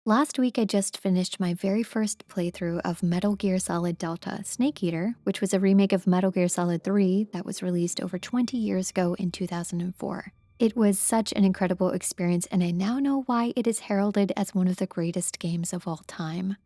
Last week, I just finished my very first playthrough of Metal Gear Solid Delta Snake Eater, which was a remake of Metal Gear Solid 3 that was released over 20 years ago in 2004. It was such an incredible experience, and I now know why it is heralded as one of the greatest games of all time.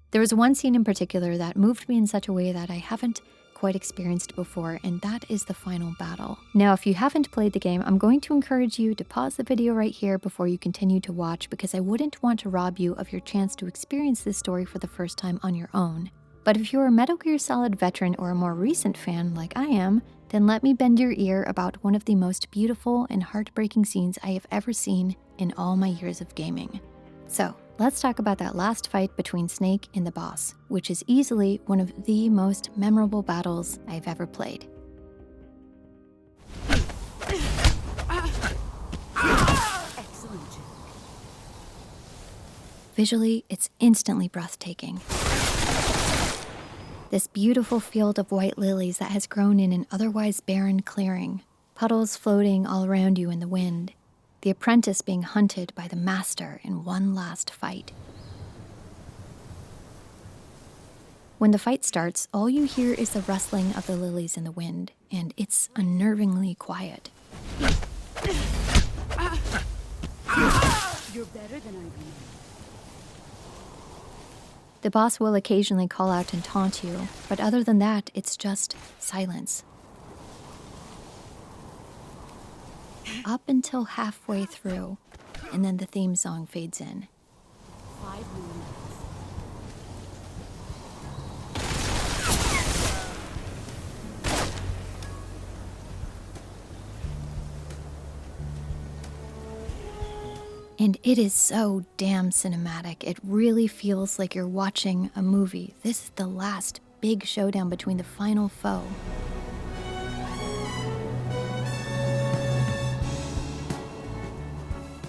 There was one scene in particular that moved me in such a way that I haven't quite experienced before, and that is the final battle. Now, if you haven't played the game, I'm going to encourage you to pause the video right here before you continue to watch, because I wouldn't want to rob you of your chance to experience this story for the first time on your own. But if you're a Metal Gear Solid veteran or a more recent fan like I am, then let me bend your ear about one of the most beautiful and heartbreaking scenes I have ever seen in all my years of gaming. So, let's talk about that last fight between Snake and the boss, which is easily one of the most memorable battles I've ever played. Excellent. Visually, it's instantly breathtaking. This beautiful field of white lilies that has grown in an otherwise barren clearing, puddles floating all around you in the wind, the apprentice being hunted by the master in one last fight. When the fight starts, all you hear is the rustling of the lilies in the wind, and it's unnervingly quiet. You're better than I remember. The boss will occasionally call out and taunt you, but other than that, it's just silence. Up until halfway through, and then the theme song fades in. 5 minutes. And it is so damn cinematic. It really feels like you're watching a movie. This is the last big showdown between the final foe.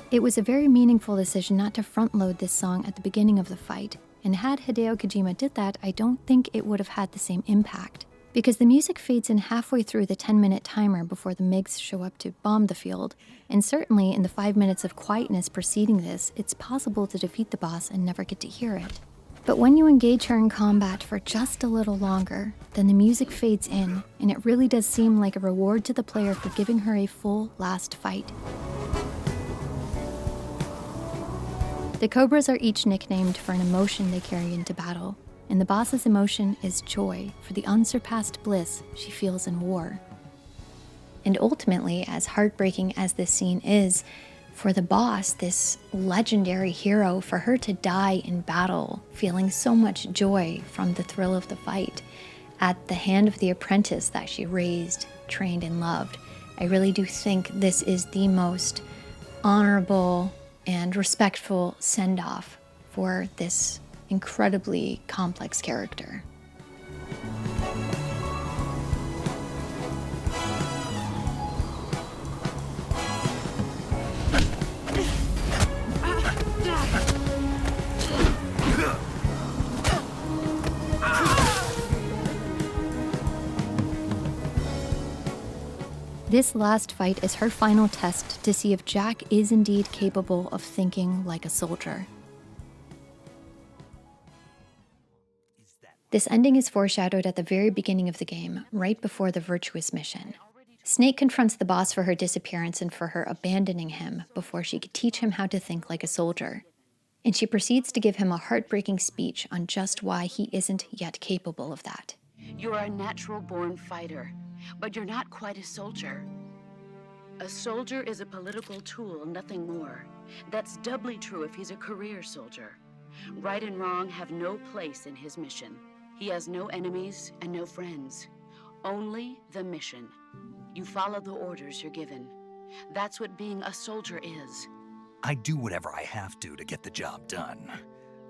It was a very meaningful decision not to front-load this song at the beginning of the fight, and had Hideo Kojima did that, I don't think it would have had the same impact. Because the music fades in halfway through the 10-minute timer before the MiGs show up to bomb the field, and certainly in the 5 minutes of quietness preceding this, it's possible to defeat the boss and never get to hear it. But when you engage her in combat for just a little longer, then the music fades in, and it really does seem like a reward to the player for giving her a full last fight. The Cobras are each nicknamed for an emotion they carry into battle, and the boss's emotion is joy for the unsurpassed bliss she feels in war. And ultimately, as heartbreaking as this scene is, for the boss, this legendary hero, for her to die in battle, feeling so much joy from the thrill of the fight, at the hand of the apprentice that she raised, trained, and loved, I really do think this is the most honorable and respectful send-off for this incredibly complex character. This last fight is her final test to see if Jack is indeed capable of thinking like a soldier. This ending is foreshadowed at the very beginning of the game, right before the Virtuous mission. Snake confronts the boss for her disappearance and for her abandoning him before she could teach him how to think like a soldier. And she proceeds to give him a heartbreaking speech on just why he isn't yet capable of that. You're a natural-born fighter, but you're not quite a soldier. A soldier is a political tool, nothing more. That's doubly true if he's a career soldier. Right and wrong have no place in his mission. He has no enemies and no friends. Only the mission. You follow the orders you're given. That's what being a soldier is. I do whatever I have to get the job done.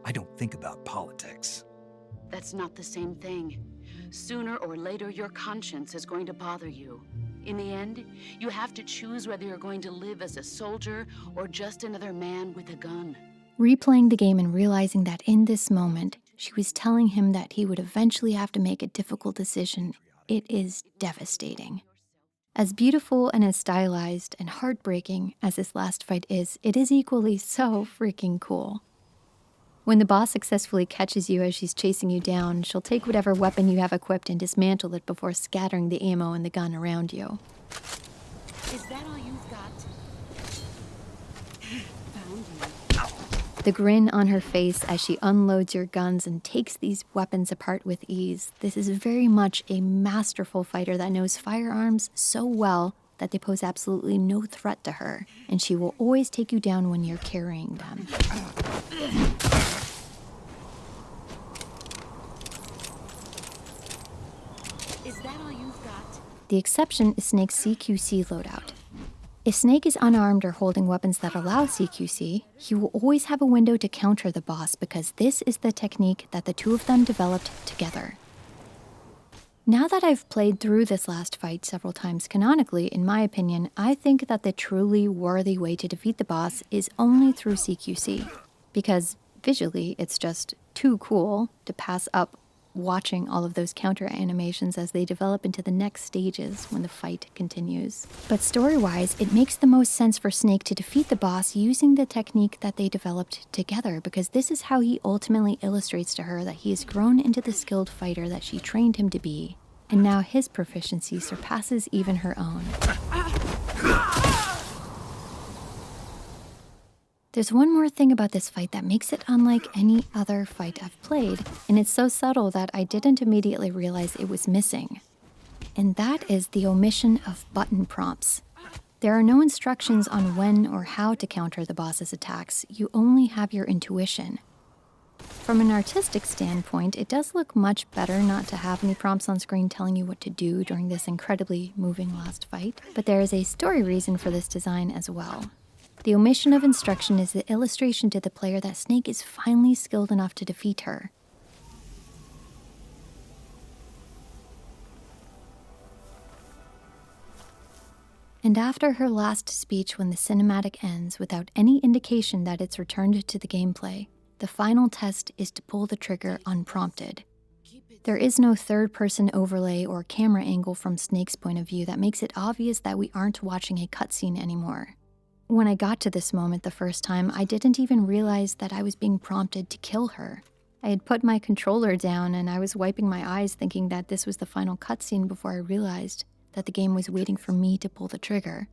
I don't think about politics. That's not the same thing. Sooner or later, your conscience is going to bother you. In the end, you have to choose whether you're going to live as a soldier or just another man with a gun. Replaying the game and realizing that in this moment, she was telling him that he would eventually have to make a difficult decision, it is devastating. As beautiful and as stylized and heartbreaking as this last fight is, it is equally so freaking cool. When the boss successfully catches you as she's chasing you down, she'll take whatever weapon you have equipped and dismantle it before scattering the ammo and the gun around you. Is that all you've got? Found you. The grin on her face as she unloads your guns and takes these weapons apart with ease. This is very much a masterful fighter that knows firearms so well that they pose absolutely no threat to her, and she will always take you down when you're carrying them. Is that all you've got? The exception is Snake's CQC loadout. If Snake is unarmed or holding weapons that allow CQC, he will always have a window to counter the boss because this is the technique that the two of them developed together. Now that I've played through this last fight several times canonically, in my opinion, I think that the truly worthy way to defeat the boss is only through CQC, because visually it's just too cool to pass up watching all of those counter animations as they develop into the next stages when the fight continues. But story-wise, it makes the most sense for Snake to defeat the boss using the technique that they developed together, because this is how he ultimately illustrates to her that he has grown into the skilled fighter that she trained him to be, and now his proficiency surpasses even her own. There's one more thing about this fight that makes it unlike any other fight I've played, and it's so subtle that I didn't immediately realize it was missing. And that is the omission of button prompts. There are no instructions on when or how to counter the boss's attacks, you only have your intuition. From an artistic standpoint, it does look much better not to have any prompts on screen telling you what to do during this incredibly moving last fight, but there is a story reason for this design as well. The omission of instruction is the illustration to the player that Snake is finally skilled enough to defeat her. And after her last speech, when the cinematic ends without any indication that it's returned to the gameplay, the final test is to pull the trigger unprompted. There is no third-person overlay or camera angle from Snake's point of view that makes it obvious that we aren't watching a cutscene anymore. When I got to this moment the first time, I didn't even realize that I was being prompted to kill her. I had put my controller down and I was wiping my eyes thinking that this was the final cutscene before I realized that the game was waiting for me to pull the trigger.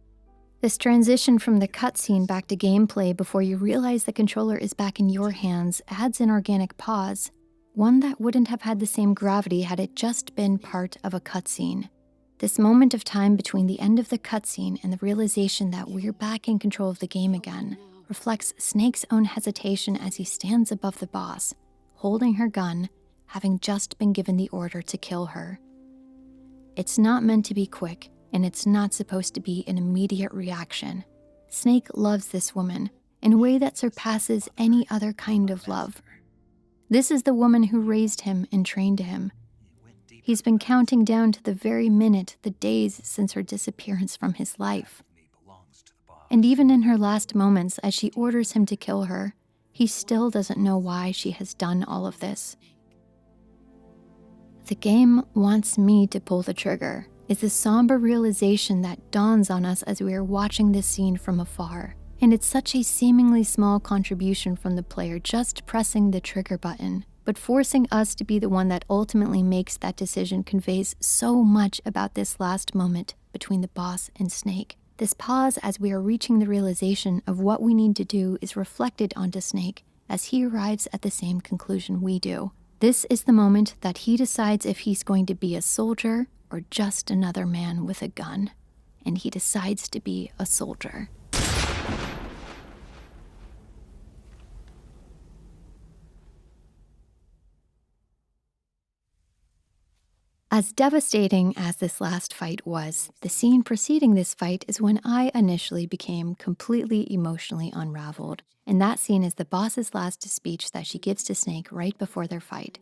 This transition from the cutscene back to gameplay before you realize the controller is back in your hands adds an organic pause, one that wouldn't have had the same gravity had it just been part of a cutscene. This moment of time between the end of the cutscene and the realization that we're back in control of the game again reflects Snake's own hesitation as he stands above the boss, holding her gun, having just been given the order to kill her. It's not meant to be quick, and it's not supposed to be an immediate reaction. Snake loves this woman in a way that surpasses any other kind of love. This is the woman who raised him and trained him. He's been counting down to the very minute, the days since her disappearance from his life. And even in her last moments, as she orders him to kill her, he still doesn't know why she has done all of this. The game wants me to pull the trigger, is the somber realization that dawns on us as we are watching this scene from afar. And it's such a seemingly small contribution from the player just pressing the trigger button, but forcing us to be the one that ultimately makes that decision conveys so much about this last moment between the boss and Snake. This pause as we are reaching the realization of what we need to do is reflected onto Snake as he arrives at the same conclusion we do. This is the moment that he decides if he's going to be a soldier or just another man with a gun. And he decides to be a soldier. As devastating as this last fight was, the scene preceding this fight is when I initially became completely emotionally unraveled. And that scene is the boss's last speech that she gives to Snake right before their fight.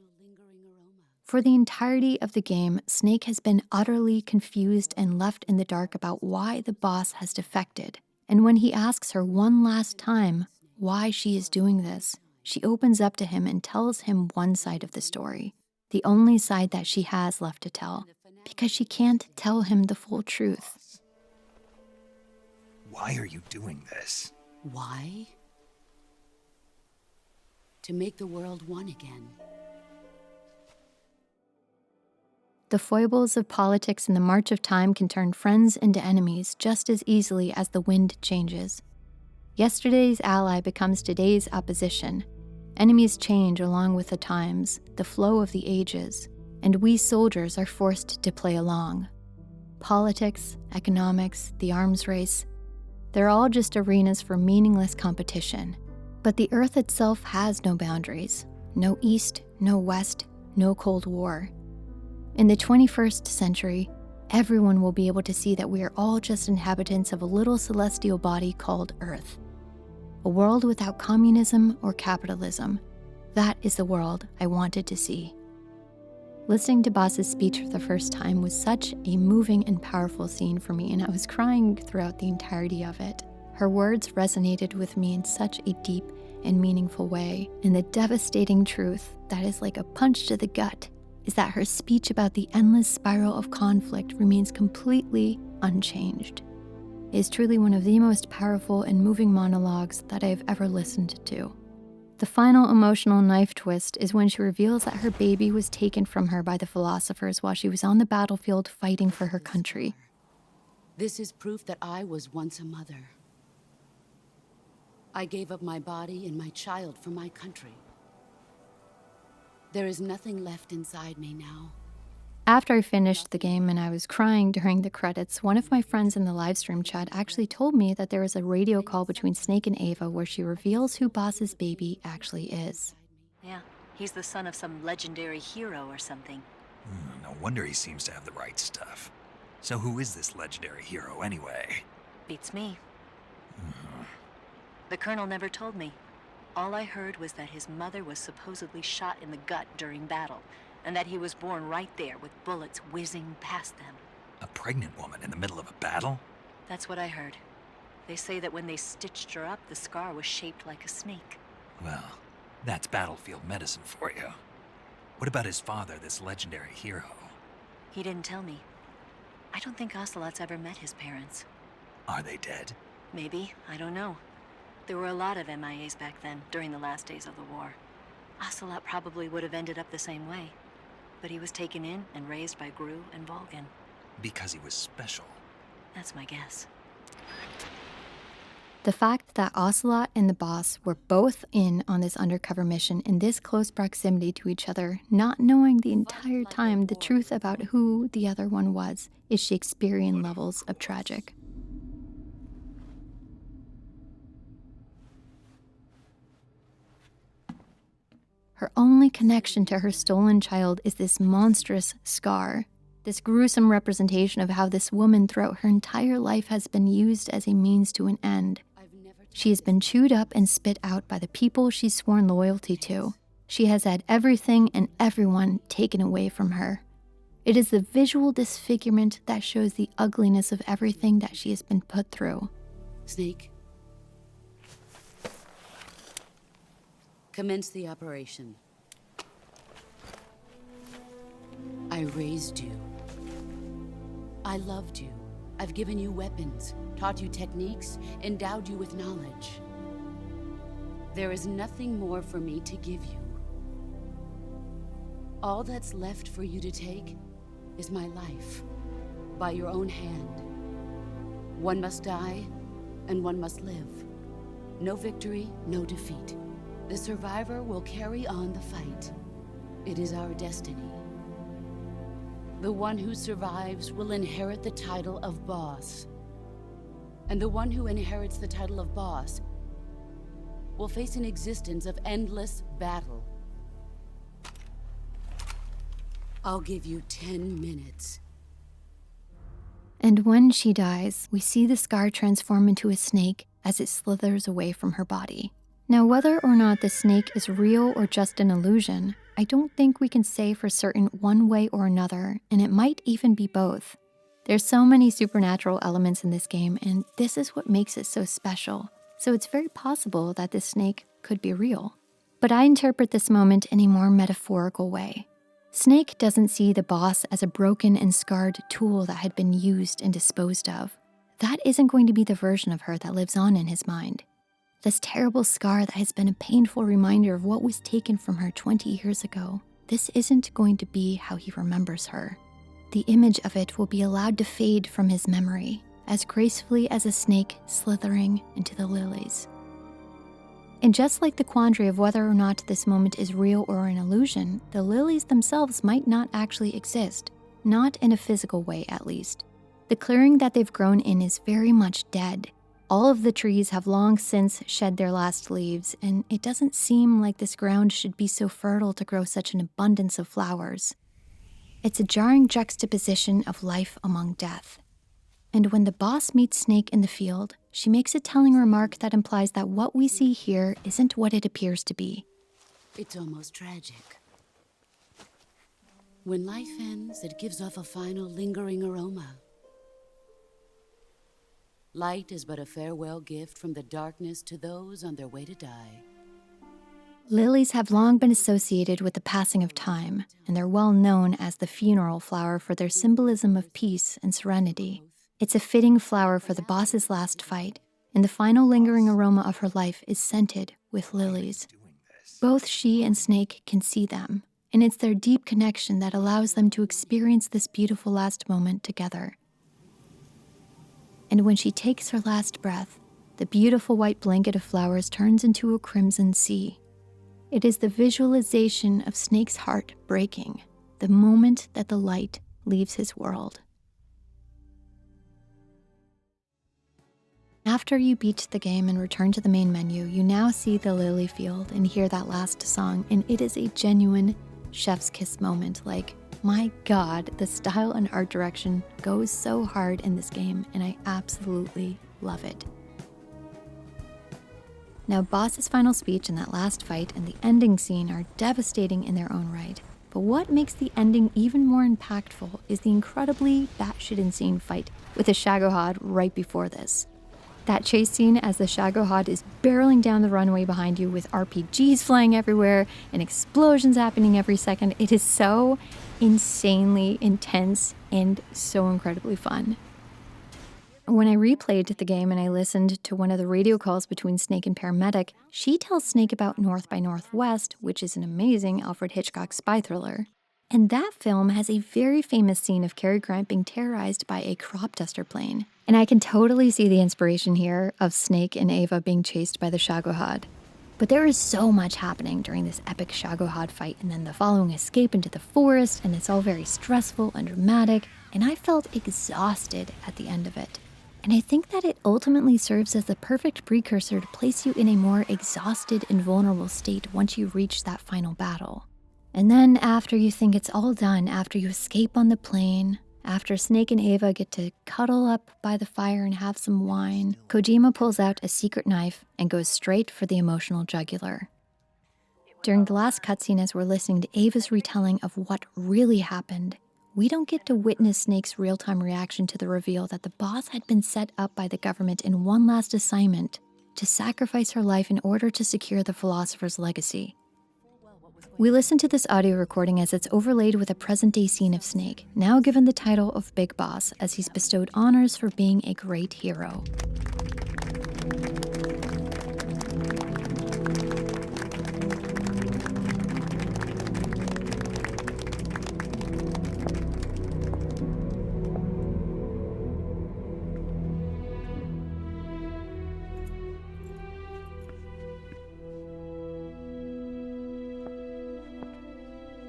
For the entirety of the game, Snake has been utterly confused and left in the dark about why the boss has defected. And when he asks her one last time why she is doing this, she opens up to him and tells him one side of the story. The only side that she has left to tell, because she can't tell him the full truth. Why are you doing this? Why? to make the world one again. The foibles of politics and the march of time can turn friends into enemies just as easily as the wind changes. Yesterday's ally becomes today's opposition. Enemies change along with the times, the flow of the ages, and we soldiers are forced to play along. Politics, economics, the arms race, they're all just arenas for meaningless competition. But the Earth itself has no boundaries. No East, no West, no Cold War. In the 21st century, everyone will be able to see that we are all just inhabitants of a little celestial body called Earth. A world without communism or capitalism. That is the world I wanted to see. Listening to Boss's speech for the first time was such a moving and powerful scene for me, and I was crying throughout the entirety of it. Her words resonated with me in such a deep and meaningful way, and the devastating truth that is like a punch to the gut is that her speech about the endless spiral of conflict remains completely unchanged. It is truly one of the most powerful and moving monologues that I have ever listened to. The final emotional knife twist is when she reveals that her baby was taken from her by the philosophers while she was on the battlefield fighting for her country. This is proof that I was once a mother. I gave up my body and my child for my country. There is nothing left inside me now. After I finished the game and I was crying during the credits, one of my friends in the livestream chat actually told me that there was a radio call between Snake and Ava where she reveals who Boss's baby actually is. Yeah, he's the son of some legendary hero or something. No wonder he seems to have the right stuff. So who is this legendary hero anyway? Beats me. The colonel never told me. All I heard was that his mother was supposedly shot in the gut during battle, and that he was born right there with bullets whizzing past them. A pregnant woman in the middle of a battle? That's what I heard. They say that when they stitched her up, the scar was shaped like a snake. Well, that's battlefield medicine for you. What about his father, this legendary hero? He didn't tell me. I don't think Ocelot's ever met his parents. Are they dead? Maybe, I don't know. There were a lot of MIAs back then, during the last days of the war. Ocelot probably would have ended up the same way. But he was taken in and raised by Gru and Volgin. Because he was special. That's my guess. The fact that Ocelot and the boss were both in on this undercover mission in this close proximity to each other, not knowing the entire time the truth about who the other one was, is Shakespearean levels of tragic. Her only connection to her stolen child is this monstrous scar, this gruesome representation of how this woman throughout her entire life has been used as a means to an end. She has been chewed up and spit out by the people she's sworn loyalty to. She has had everything and everyone taken away from her. It is the visual disfigurement that shows the ugliness of everything that she has been put through. Snake. Commence the operation. I raised you. I loved you. I've given you weapons, taught you techniques, endowed you with knowledge. There is nothing more for me to give you. All that's left for you to take is my life, by your own hand. One must die, and one must live. No victory, no defeat. The survivor will carry on the fight. It is our destiny. The one who survives will inherit the title of boss. And the one who inherits the title of boss will face an existence of endless battle. I'll give you 10 minutes. And when she dies, we see the scar transform into a snake as it slithers away from her body. Now, whether or not the snake is real or just an illusion, I don't think we can say for certain one way or another, and it might even be both. There's so many supernatural elements in this game, and this is what makes it so special. So it's very possible that this snake could be real. But I interpret this moment in a more metaphorical way. Snake doesn't see the boss as a broken and scarred tool that had been used and disposed of. That isn't going to be the version of her that lives on in his mind. This terrible scar that has been a painful reminder of what was taken from her 20 years ago. This isn't going to be how he remembers her. The image of it will be allowed to fade from his memory, as gracefully as a snake slithering into the lilies. And just like the quandary of whether or not this moment is real or an illusion, the lilies themselves might not actually exist, not in a physical way at least. The clearing that they've grown in is very much dead. All of the trees have long since shed their last leaves, and it doesn't seem like this ground should be so fertile to grow such an abundance of flowers. It's a jarring juxtaposition of life among death. And when the boss meets Snake in the field, she makes a telling remark that implies that what we see here isn't what it appears to be. It's almost tragic. When life ends, it gives off a final lingering aroma. Light is but a farewell gift from the darkness to those on their way to die. Lilies have long been associated with the passing of time, and they're well known as the funeral flower for their symbolism of peace and serenity. It's a fitting flower for the boss's last fight, and the final lingering aroma of her life is scented with lilies. Both she and Snake can see them, and it's their deep connection that allows them to experience this beautiful last moment together. And when she takes her last breath, the beautiful white blanket of flowers turns into a crimson sea. It is the visualization of Snake's heart breaking, the moment that the light leaves his world. After you beat the game and return to the main menu, you now see the lily field and hear that last song, and it is a genuine chef's kiss moment. Like, my God, the style and art direction goes so hard in this game, and I absolutely love it. Now, Boss's final speech and that last fight and the ending scene are devastating in their own right. But what makes the ending even more impactful is the incredibly batshit insane fight with the Shagohod right before this. That chase scene as the Shagohod is barreling down the runway behind you with RPGs flying everywhere and explosions happening every second. It is so insanely intense and so incredibly fun. When I replayed the game and I listened to one of the radio calls between Snake and Paramedic, she tells Snake about North by Northwest, which is an amazing Alfred Hitchcock spy thriller. And that film has a very famous scene of Cary Grant being terrorized by a crop duster plane. And I can totally see the inspiration here of Snake and Ava being chased by the Shagohod. But there is so much happening during this epic Shagohod fight, and then the following escape into the forest, and it's all very stressful and dramatic, and I felt exhausted at the end of it. And I think that it ultimately serves as the perfect precursor to place you in a more exhausted and vulnerable state once you reach that final battle. And then after you think it's all done, after you escape on the plane, after Snake and Ava get to cuddle up by the fire and have some wine, Kojima pulls out a secret knife and goes straight for the emotional jugular. During the last cutscene, as we're listening to Ava's retelling of what really happened, we don't get to witness Snake's real-time reaction to the reveal that the boss had been set up by the government in one last assignment to sacrifice her life in order to secure the philosopher's legacy. We listen to this audio recording as it's overlaid with a present-day scene of Snake, now given the title of Big Boss, as he's bestowed honors for being a great hero.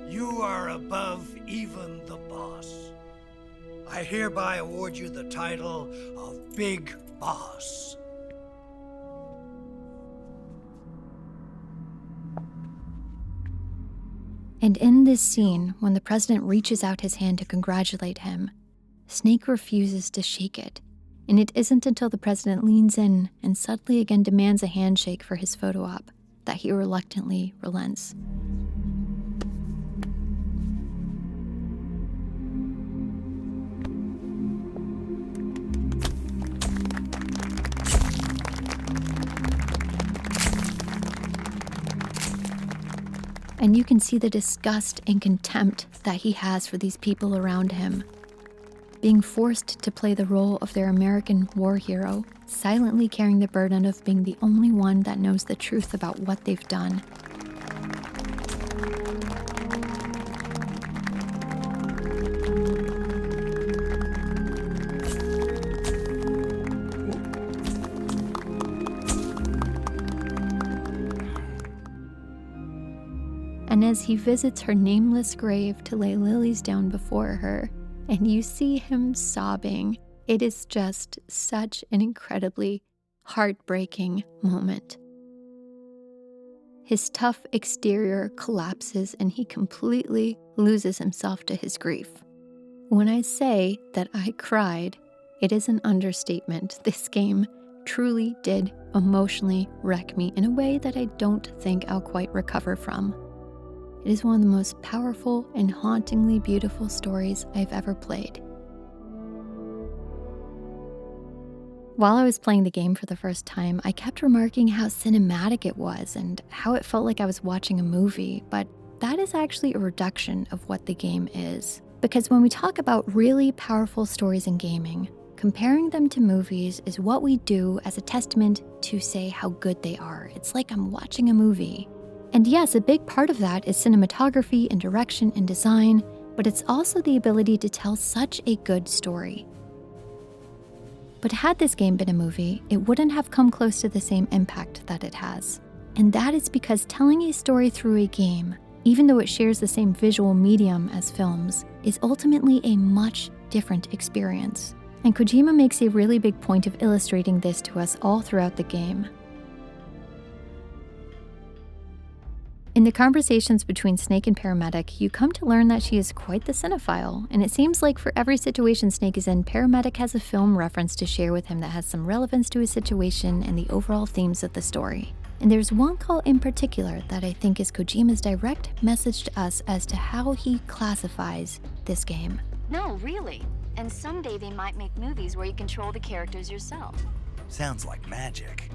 You are above even the boss. I hereby award you the title of Big Boss. And in this scene, when the president reaches out his hand to congratulate him, Snake refuses to shake it. And it isn't until the president leans in and subtly again demands a handshake for his photo op that he reluctantly relents. And you can see the disgust and contempt that he has for these people around him. being forced to play the role of their American war hero, silently carrying the burden of being the only one that knows the truth about what they've done. And as he visits her nameless grave to lay lilies down before her, and you see him sobbing, it is just such an incredibly heartbreaking moment. His tough exterior collapses and he completely loses himself to his grief. When I say that I cried, it is an understatement. This game truly did emotionally wreck me in a way that I don't think I'll quite recover from. It is one of the most powerful and hauntingly beautiful stories I've ever played. While I was playing the game for the first time, I kept remarking how cinematic it was and how it felt like I was watching a movie, but that is actually a reduction of what the game is. Because when we talk about really powerful stories in gaming, comparing them to movies is what we do as a testament to say how good they are. It's like I'm watching a movie. And yes, a big part of that is cinematography and direction and design, but it's also the ability to tell such a good story. But had this game been a movie, it wouldn't have come close to the same impact that it has. And that is because telling a story through a game, even though it shares the same visual medium as films, is ultimately a much different experience. And Kojima makes a really big point of illustrating this to us all throughout the game. In the conversations between Snake and Paramedic, you come to learn that she is quite the cinephile, and it seems like for every situation Snake is in, Paramedic has a film reference to share with him that has some relevance to his situation and the overall themes of the story. And there's one call in particular that I think is Kojima's direct message to us as to how he classifies this game. No, really. And someday they might make movies where you control the characters yourself. Sounds like magic.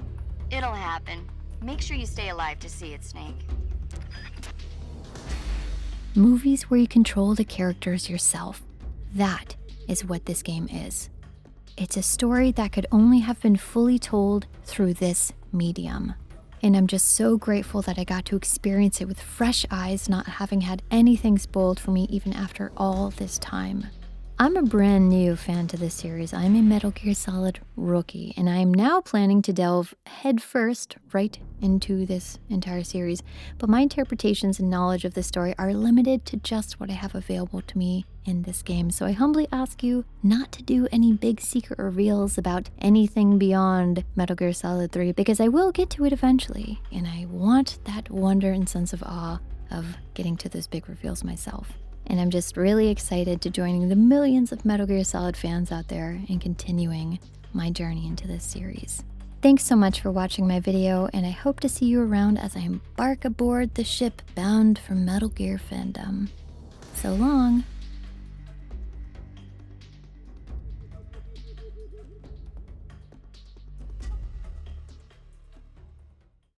It'll happen. Make sure you stay alive to see it, Snake. Movies where you control the characters yourself. That is what this game is. It's a story that could only have been fully told through this medium. And I'm just so grateful that I got to experience it with fresh eyes, not having had anything spoiled for me even after all this time. I'm a brand new fan to this series. I'm a Metal Gear Solid rookie, and I am now planning to delve headfirst right into this entire series. But my interpretations and knowledge of this story are limited to just what I have available to me in this game. So I humbly ask you not to do any big secret reveals about anything beyond Metal Gear Solid 3, because I will get to it eventually, and I want that wonder and sense of awe of getting to those big reveals myself. And I'm just really excited to joining the millions of Metal Gear Solid fans out there and continuing my journey into this series. Thanks so much for watching my video, and I hope to see you around as I embark aboard the ship bound for Metal Gear fandom. So long!